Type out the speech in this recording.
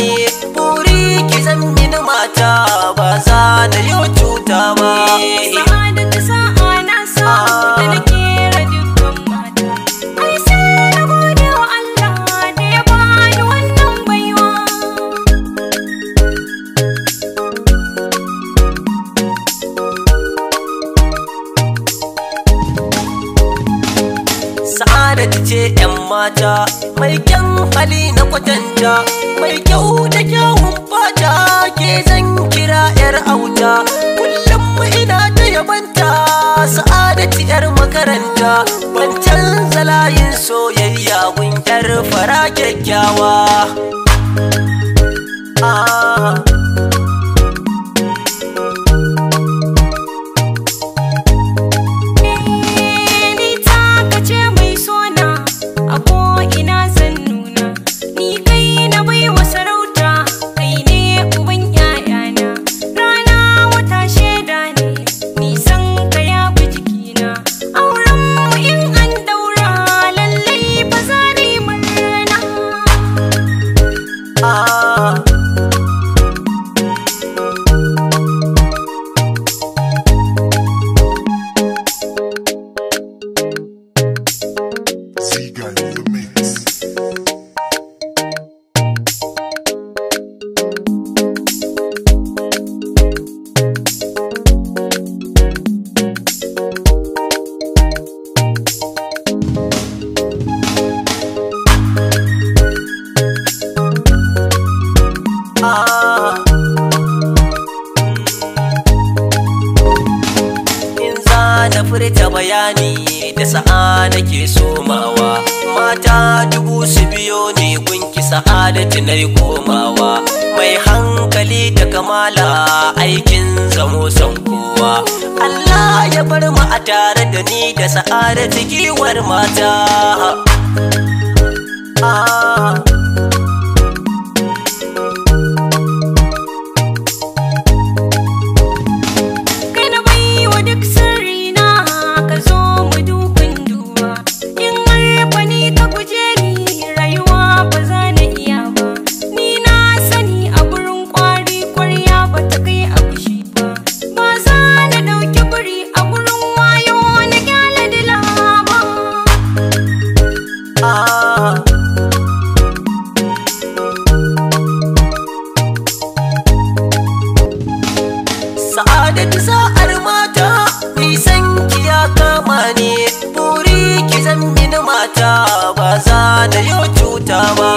ne, buri ki zan mini mata ba za na yi cuta ba. Sa'adatu sa'a na sa da na kera dukkan mata. Ai sai na gode wa Allah da ya bani wannan baiwa. Sa'adatu ce 'yan mata mai kyan hali na kwatanta, mai kyau da kyawun fata, ke zan kira 'yar auta. Kullum ina ta yabanta, Sa'adatu 'yar makaranta, ban canza layin soyayya gun 'yar fara kyakkyawa. Na furta bayani da sa'a nake somawa, mata dubu su biyo ne gunki Sa'adatu nai komawa. Mai hankali da kamala aikin zamo son kowa, Allah ya bar mu a tare da ni da Sa'adatu giwar mata. Sa'adatu sa'ar mata, nisan ki ya kama ne, buri ki zan mini mata ba za na yi cuta ba.